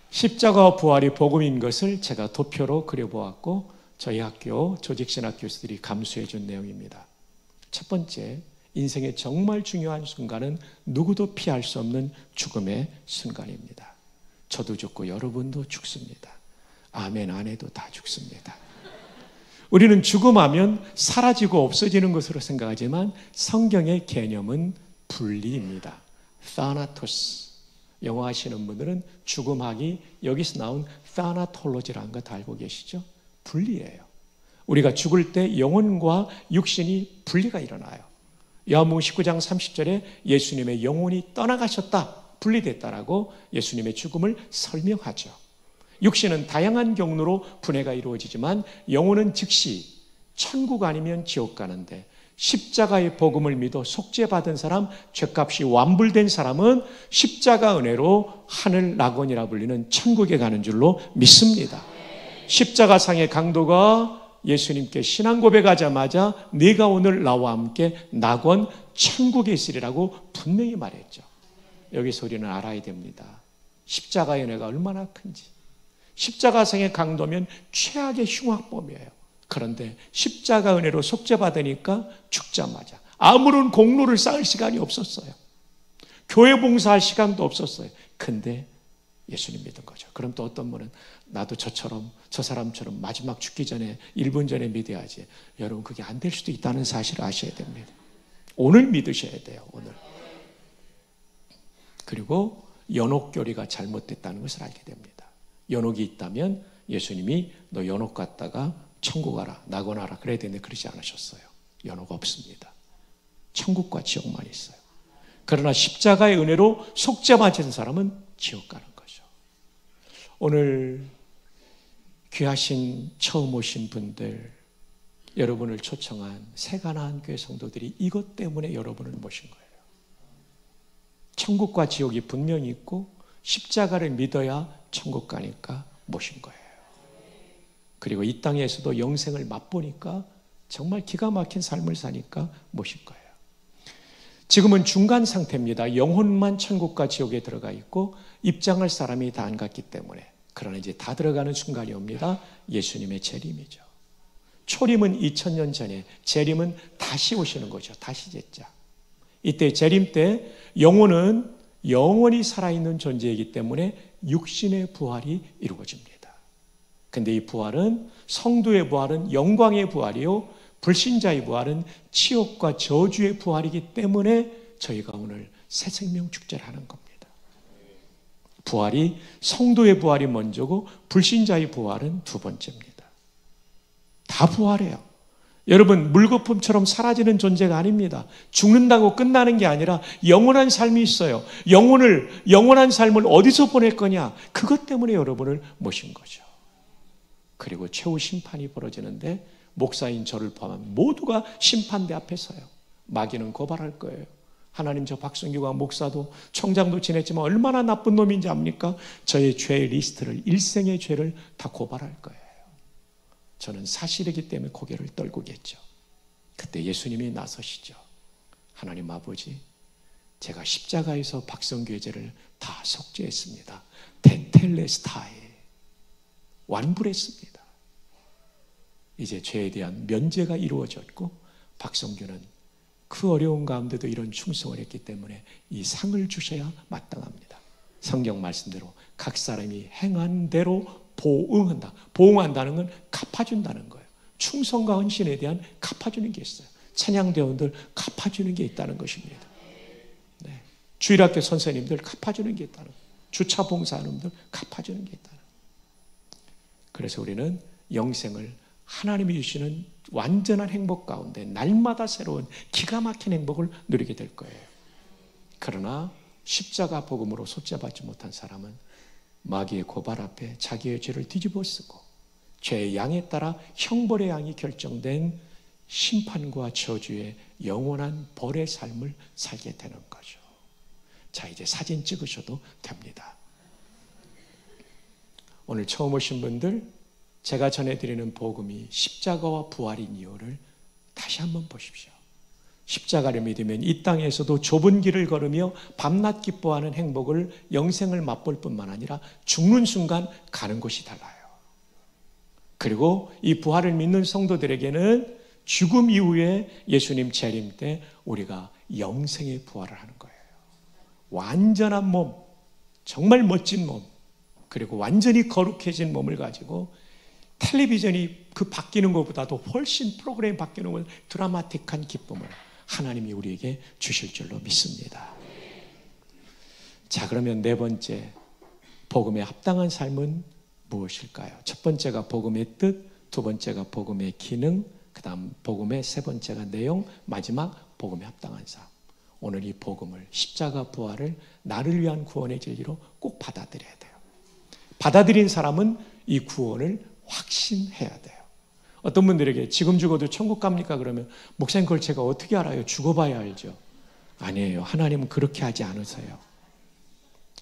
십자가와 부활이 복음인 것을 제가 도표로 그려보았고 저희 학교 조직신학 교수들이 감수해 준 내용입니다. 첫 번째, 인생의 정말 중요한 순간은 누구도 피할 수 없는 죽음의 순간입니다. 저도 죽고 여러분도 죽습니다. 아멘 안 해도 다 죽습니다. 우리는 죽음하면 사라지고 없어지는 것으로 생각하지만 성경의 개념은 분리입니다. 타나토스. 영어 하시는 분들은 죽음학이 여기서 나온 타나톨로지라는 거 다 알고 계시죠? 분리예요. 우리가 죽을 때 영혼과 육신이 분리가 일어나요. 요한복음 19장 30절에 예수님의 영혼이 떠나가셨다, 분리됐다라고 예수님의 죽음을 설명하죠. 육신은 다양한 경로로 분해가 이루어지지만 영혼은 즉시 천국 아니면 지옥 가는데 십자가의 복음을 믿어 속죄받은 사람, 죄값이 완불된 사람은 십자가 은혜로 하늘 낙원이라 불리는 천국에 가는 줄로 믿습니다. 십자가상의 강도가 예수님께 신앙 고백하자마자 네가 오늘 나와 함께 낙원 천국에 있으리라고 분명히 말했죠. 여기서 우리는 알아야 됩니다. 십자가의 은혜가 얼마나 큰지. 십자가성의 강도면 최악의 흉악범이에요. 그런데 십자가 은혜로 속죄받으니까 죽자마자 아무런 공로를 쌓을 시간이 없었어요. 교회 봉사할 시간도 없었어요. 근데 예수님 믿은 거죠. 그럼 또 어떤 분은 나도 저 사람처럼 마지막 죽기 전에 1분 전에 믿어야지. 여러분, 그게 안 될 수도 있다는 사실을 아셔야 됩니다. 오늘 믿으셔야 돼요. 오늘. 그리고 연옥교리가 잘못됐다는 것을 알게 됩니다. 연옥이 있다면 예수님이 너 연옥 갔다가 천국 가라, 낙원하라 그래야 되는데 그러지 않으셨어요. 연옥 없습니다. 천국과 지옥만 있어요. 그러나 십자가의 은혜로 속죄받은 사람은 지옥 가는 거죠. 오늘 귀하신 처음 오신 분들, 여러분을 초청한 새가나안 교회 성도들이 이것 때문에 여러분을 모신 거예요. 천국과 지옥이 분명히 있고 십자가를 믿어야 천국 가니까 모신 거예요. 그리고 이 땅에서도 영생을 맛보니까 정말 기가 막힌 삶을 사니까 모신 거예요. 지금은 중간 상태입니다. 영혼만 천국과 지옥에 들어가 있고 입장할 사람이 다 안 갔기 때문에. 그러나 이제 다 들어가는 순간이 옵니다. 예수님의 재림이죠. 초림은 2000년 전에, 재림은 다시 오시는 거죠. 다시 제자. 이때 재림 때 영혼은 영원히 살아있는 존재이기 때문에 육신의 부활이 이루어집니다. 근데 이 부활은, 성도의 부활은 영광의 부활이요, 불신자의 부활은 치욕과 저주의 부활이기 때문에 저희가 오늘 새 생명 축제를 하는 겁니다. 부활이, 성도의 부활이 먼저고 불신자의 부활은 두 번째입니다. 다 부활해요. 여러분, 물거품처럼 사라지는 존재가 아닙니다. 죽는다고 끝나는 게 아니라 영원한 삶이 있어요. 영원한 삶을 어디서 보낼 거냐? 그것 때문에 여러분을 모신 거죠. 그리고 최후 심판이 벌어지는데 목사인 저를 포함한 모두가 심판대 앞에 서요. 마귀는 고발할 거예요. 하나님, 저 박성규가 목사도 총장도 지냈지만 얼마나 나쁜 놈인지 압니까? 저의 죄의 리스트를, 일생의 죄를 다 고발할 거예요. 저는 사실이기 때문에 고개를 떨구겠죠. 그때 예수님이 나서시죠. 하나님 아버지, 제가 십자가에서 박성규의 죄를 다 속죄했습니다. 테텔레스타에 완불했습니다. 이제 죄에 대한 면제가 이루어졌고 박성규는 그 어려운 가운데도 이런 충성을 했기 때문에 이 상을 주셔야 마땅합니다. 성경 말씀대로 각 사람이 행한 대로 보응한다. 보응한다는 건 갚아준다는 거예요. 충성과 헌신에 대한 갚아주는 게 있어요. 찬양대원들 갚아주는 게 있다는 것입니다. 네. 주일학교 선생님들 갚아주는 게 있다는 거예요. 주차 봉사하는 분들 갚아주는 게 있다는 거예요. 그래서 우리는 영생을 하나님이 주시는 완전한 행복 가운데 날마다 새로운 기가 막힌 행복을 누리게 될 거예요. 그러나 십자가 복음으로 속죄받지 못한 사람은 마귀의 고발 앞에 자기의 죄를 뒤집어 쓰고 죄의 양에 따라 형벌의 양이 결정된 심판과 저주의 영원한 벌의 삶을 살게 되는 거죠. 자, 이제 사진 찍으셔도 됩니다. 오늘 처음 오신 분들, 제가 전해드리는 복음이 십자가와 부활인 이유를 다시 한번 보십시오. 십자가를 믿으면 이 땅에서도 좁은 길을 걸으며 밤낮 기뻐하는 행복을, 영생을 맛볼 뿐만 아니라 죽는 순간 가는 곳이 달라요. 그리고 이 부활을 믿는 성도들에게는 죽음 이후에 예수님 재림 때 우리가 영생의 부활을 하는 거예요. 완전한 몸, 정말 멋진 몸, 그리고 완전히 거룩해진 몸을 가지고 텔레비전이 그 바뀌는 것보다도 훨씬 프로그램이 바뀌는 것, 드라마틱한 기쁨을 하나님이 우리에게 주실 줄로 믿습니다. 자, 그러면 네 번째, 복음에 합당한 삶은 무엇일까요? 첫 번째가 복음의 뜻, 두 번째가 복음의 기능, 그 다음 복음의 세 번째가 내용, 마지막 복음에 합당한 삶. 오늘 이 복음을, 십자가 부활을 나를 위한 구원의 진리로 꼭 받아들여야 돼요. 받아들인 사람은 이 구원을 확신해야 돼요. 어떤 분들에게 지금 죽어도 천국 갑니까? 그러면 목사님, 그걸 제가 어떻게 알아요? 죽어봐야 알죠. 아니에요. 하나님은 그렇게 하지 않으세요.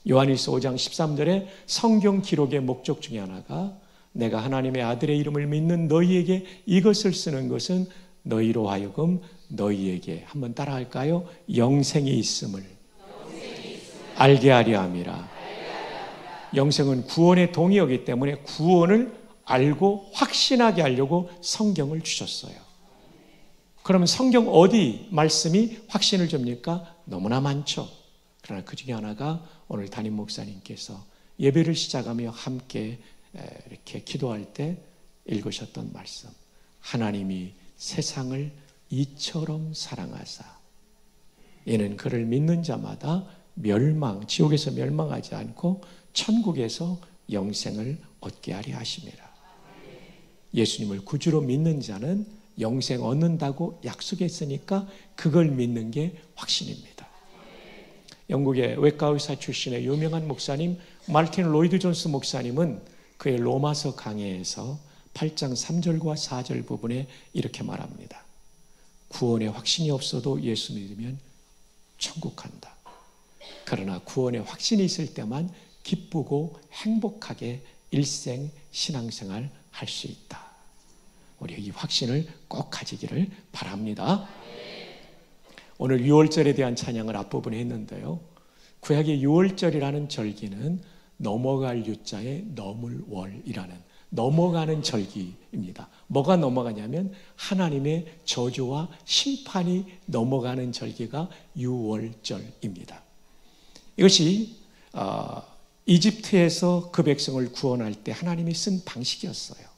요한일서 5장 13절에 성경 기록의 목적 중에 하나가 내가 하나님의 아들의 이름을 믿는 너희에게 이것을 쓰는 것은 너희로 하여금 너희에게, 한번 따라할까요? 영생이 있음을 알게 하려 함이라. 영생은 구원의 동의어이기 때문에 구원을 알고 확신하게 하려고 성경을 주셨어요. 그러면 성경 어디 말씀이 확신을 줍니까? 너무나 많죠. 그러나 그 중에 하나가 오늘 담임 목사님께서 예배를 시작하며 함께 이렇게 기도할 때 읽으셨던 말씀. 하나님이 세상을 이처럼 사랑하사 이는 그를 믿는 자마다 지옥에서 멸망하지 않고 천국에서 영생을 얻게 하려 하심이라. 예수님을 구주로 믿는 자는 영생 얻는다고 약속했으니까 그걸 믿는 게 확신입니다. 영국의 외과 의사 출신의 유명한 목사님 마르틴 로이드 존스 목사님은 그의 로마서 강해에서 8장 3절과 4절 부분에 이렇게 말합니다. 구원의 확신이 없어도 예수 믿으면 천국 간다. 그러나 구원의 확신이 있을 때만 기쁘고 행복하게 일생 신앙생활 할 수 있다. 우리 이 확신을 꼭 가지기를 바랍니다. 오늘 유월절에 대한 찬양을 앞부분에 했는데요. 구약의 유월절이라는 절기는 넘어갈 유자에 넘을 월이라는 넘어가는 절기입니다. 뭐가 넘어가냐면 하나님의 저주와 심판이 넘어가는 절기가 유월절입니다. 이것이 이집트에서 그 백성을 구원할 때 하나님이 쓴 방식이었어요.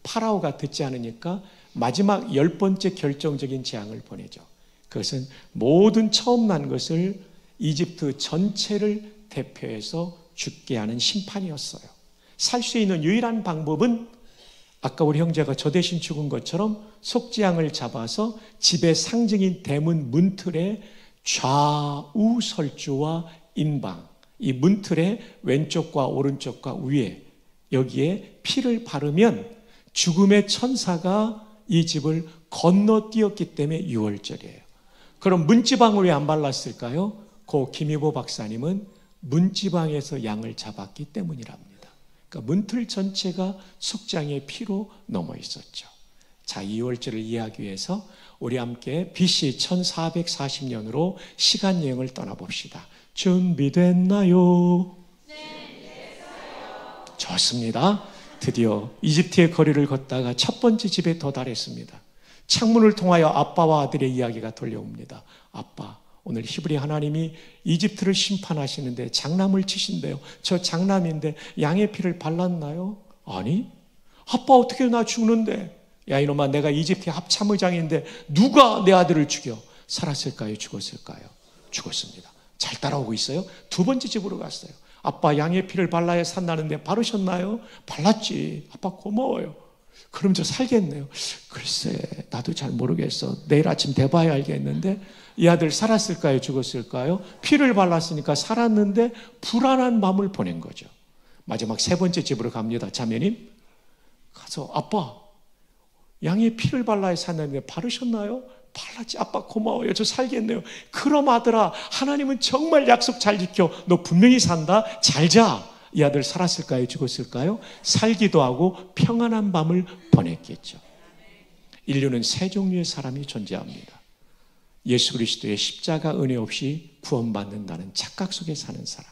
파라오가 듣지 않으니까 마지막 10번째 결정적인 재앙을 보내죠. 그것은 모든 처음 난 것을 이집트 전체를 대표해서 죽게 하는 심판이었어요. 살 수 있는 유일한 방법은 아까 우리 형제가 저 대신 죽은 것처럼 속죄양을 잡아서 집의 상징인 대문 문틀에 좌우 설주와 인방, 이 문틀의 왼쪽과 오른쪽과 위에 여기에 피를 바르면 죽음의 천사가 이 집을 건너뛰었기 때문에 유월절이에요. 그럼 문지방을 왜 안 발랐을까요? 고 김희보 박사님은 문지방에서 양을 잡았기 때문이랍니다. 그러니까 문틀 전체가 속죄양의 피로 넘어 있었죠. 자, 이월절을 이해하기 위해서 우리 함께 BC 1440년으로 시간여행을 떠나봅시다. 준비됐나요? 네, 됐어요. 좋습니다. 드디어 이집트의 거리를 걷다가 첫 번째 집에 도달했습니다. 창문을 통하여 아빠와 아들의 이야기가 들려옵니다. 아빠, 오늘 히브리 하나님이 이집트를 심판하시는데 장남을 치신대요. 저 장남인데 양의 피를 발랐나요? 아니, 아빠 어떻게 나 죽는데? 야 이놈아, 내가 이집트의 합참의장인데 누가 내 아들을 죽여? 살았을까요? 죽었을까요? 죽었습니다. 잘 따라오고 있어요. 두 번째 집으로 갔어요. 아빠 양의 피를 발라야 산다는데 바르셨나요? 발랐지. 아빠 고마워요. 그럼 저 살겠네요. 글쎄 나도 잘 모르겠어. 내일 아침 돼봐야 알겠는데 이 아들 살았을까요? 죽었을까요? 피를 발랐으니까 살았는데 불안한 밤을 보낸 거죠. 마지막 세 번째 집으로 갑니다. 자매님 가서 아빠 양의 피를 발라야 샀는데 바르셨나요? 발랐지. 아빠 고마워요. 저 살겠네요. 그럼 아들아, 하나님은 정말 약속 잘 지켜. 너 분명히 산다. 잘 자. 이 아들 살았을까요? 죽었을까요? 살기도 하고 평안한 밤을 보냈겠죠. 인류는 세 종류의 사람이 존재합니다. 예수 그리스도의 십자가 은혜 없이 구원받는다는 착각 속에 사는 사람,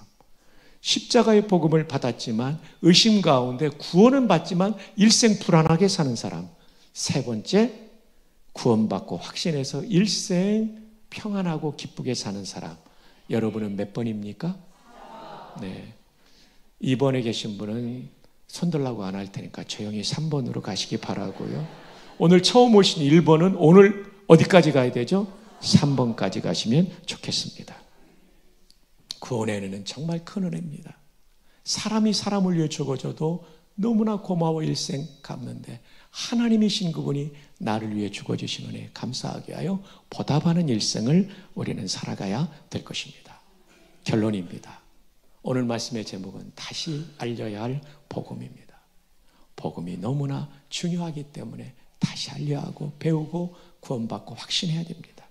십자가의 복음을 받았지만 의심 가운데 구원은 받지만 일생 불안하게 사는 사람, 세 번째 구원받고 확신해서 일생 평안하고 기쁘게 사는 사람. 여러분은 몇 번입니까? 네. 2번에 계신 분은 손들라고 안 할 테니까 조용히 3번으로 가시기 바라고요. 오늘 처음 오신 1번은 오늘 어디까지 가야 되죠? 3번까지 가시면 좋겠습니다. 구원의 은혜는 정말 큰 은혜입니다. 사람이 사람을 위해 죽어줘도 너무나 고마워 일생 갚는데 하나님이신 그분이 나를 위해 죽어주신 은혜에 감사하게 하여 보답하는 일생을 우리는 살아가야 될 것입니다. 결론입니다. 오늘 말씀의 제목은 다시 알려야 할 복음입니다. 복음이 너무나 중요하기 때문에 다시 알려야 하고 배우고 구원받고 확신해야 됩니다.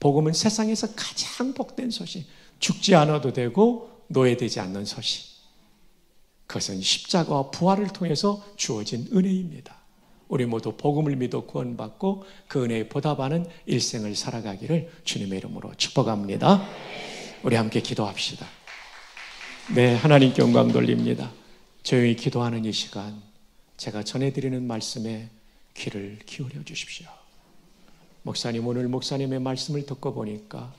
복음은 세상에서 가장 복된 소식, 죽지 않아도 되고 노예되지 않는 소식. 그것은 십자가와 부활을 통해서 주어진 은혜입니다. 우리 모두 복음을 믿어 구원받고 그 은혜에 보답하는 일생을 살아가기를 주님의 이름으로 축복합니다. 우리 함께 기도합시다. 네, 하나님께 영광 돌립니다. 조용히 기도하는 이 시간, 제가 전해드리는 말씀에 귀를 기울여 주십시오. 목사님, 오늘 목사님의 말씀을 듣고 보니까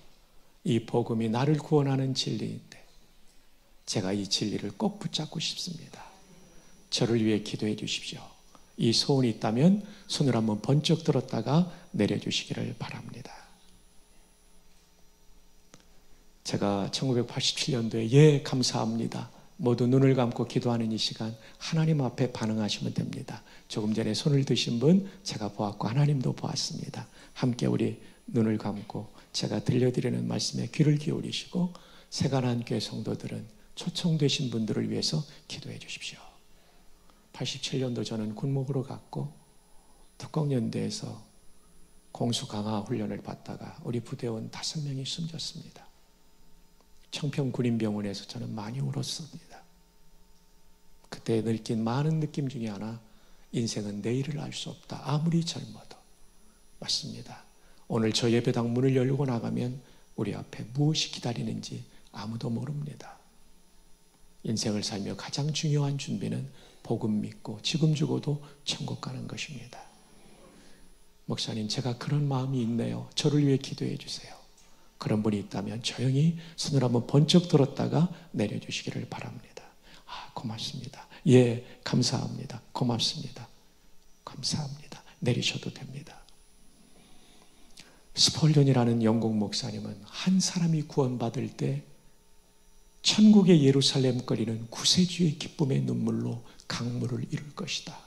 이 복음이 나를 구원하는 진리인데 제가 이 진리를 꼭 붙잡고 싶습니다. 저를 위해 기도해 주십시오. 이 소원이 있다면 손을 한번 번쩍 들었다가 내려주시기를 바랍니다. 제가 1987년도에 예, 감사합니다. 모두 눈을 감고 기도하는 이 시간 하나님 앞에 반응하시면 됩니다. 조금 전에 손을 드신 분 제가 보았고 하나님도 보았습니다. 함께 우리 눈을 감고 제가 들려드리는 말씀에 귀를 기울이시고 세간한 교회 성도들은 초청되신 분들을 위해서 기도해 주십시오. 87년도 저는 군목으로 갔고 특공연대에서 공수 강화 훈련을 받다가 우리 부대원 5명이 숨졌습니다. 청평군인병원에서 저는 많이 울었습니다. 그때 느낀 많은 느낌 중에 하나, 인생은 내일을 알 수 없다. 아무리 젊어도. 맞습니다. 오늘 저 예배당 문을 열고 나가면 우리 앞에 무엇이 기다리는지 아무도 모릅니다. 인생을 살며 가장 중요한 준비는 복음 믿고 지금 죽어도 천국 가는 것입니다. 목사님, 제가 그런 마음이 있네요. 저를 위해 기도해 주세요. 그런 분이 있다면 조용히 손을 한번 번쩍 들었다가 내려주시기를 바랍니다. 고맙습니다. 예, 감사합니다. 고맙습니다. 감사합니다. 내리셔도 됩니다. 스펄전이라는 영국 목사님은 한 사람이 구원받을 때 천국의 예루살렘 거리는 구세주의 기쁨의 눈물로 강물을 이룰 것이다.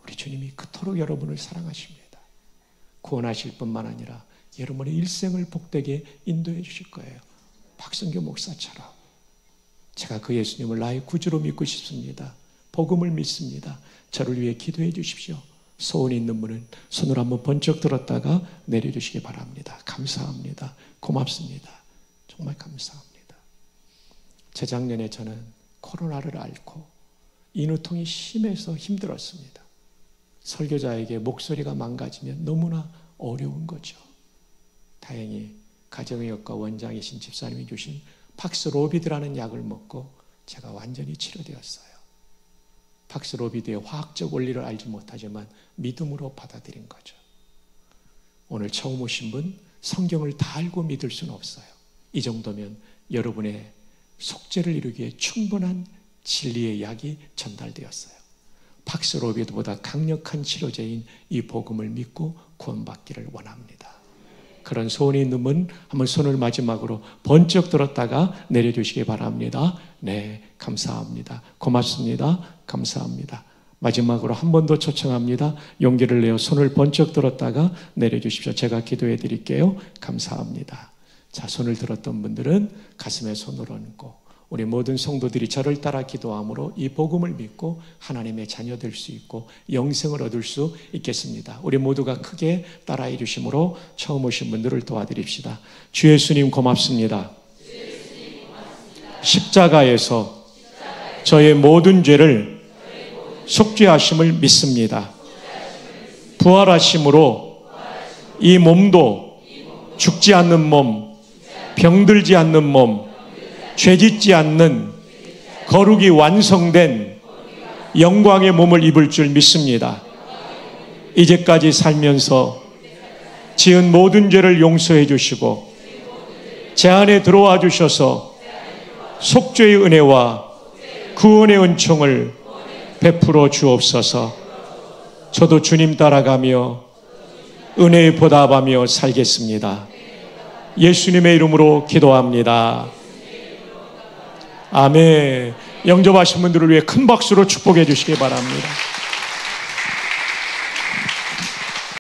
우리 주님이 그토록 여러분을 사랑하십니다. 구원하실 뿐만 아니라 여러분의 일생을 복되게 인도해 주실 거예요. 박성교 목사처럼. 제가 그 예수님을 나의 구주로 믿고 싶습니다. 복음을 믿습니다. 저를 위해 기도해 주십시오. 소원이 있는 분은 손을 한번 번쩍 들었다가 내려주시기 바랍니다. 감사합니다. 고맙습니다. 정말 감사합니다. 재작년에 저는 코로나를 앓고 인후통이 심해서 힘들었습니다. 설교자에게 목소리가 망가지면 너무나 어려운 거죠. 다행히 가정의학과 원장이신 집사님이 주신 팍스로비드라는 약을 먹고 제가 완전히 치료되었어요. 팍스로비드의 화학적 원리를 알지 못하지만 믿음으로 받아들인 거죠. 오늘 처음 오신 분, 성경을 다 알고 믿을 수는 없어요. 이 정도면 여러분의 속죄를 이루기에 충분한 진리의 약이 전달되었어요. 팍스로비드보다 강력한 치료제인 이 복음을 믿고 구원받기를 원합니다. 그런 소원이 있는 분 한번 손을 마지막으로 번쩍 들었다가 내려주시기 바랍니다. 네, 감사합니다. 고맙습니다. 감사합니다. 마지막으로 한 번 더 초청합니다. 용기를 내어 손을 번쩍 들었다가 내려주십시오. 제가 기도해 드릴게요. 감사합니다. 자, 손을 들었던 분들은 가슴에 손을 얹고 우리 모든 성도들이 저를 따라 기도함으로 이 복음을 믿고 하나님의 자녀 될 수 있고 영생을 얻을 수 있겠습니다. 우리 모두가 크게 따라해 주심으로 처음 오신 분들을 도와드립시다. 주 예수님 고맙습니다. 십자가에서 저의 모든 죄를 속죄하심을 믿습니다. 부활하심으로 이 몸도 죽지 않는 몸, 병들지 않는 몸, 죄짓지 않는 거룩이 완성된 영광의 몸을 입을 줄 믿습니다. 이제까지 살면서 지은 모든 죄를 용서해 주시고 제 안에 들어와 주셔서 속죄의 은혜와 구원의 은총을 베풀어 주옵소서. 저도 주님 따라가며 은혜에 보답하며 살겠습니다. 예수님의 이름으로 기도합니다. 아멘. 영접하신 분들을 위해 큰 박수로 축복해 주시기 바랍니다.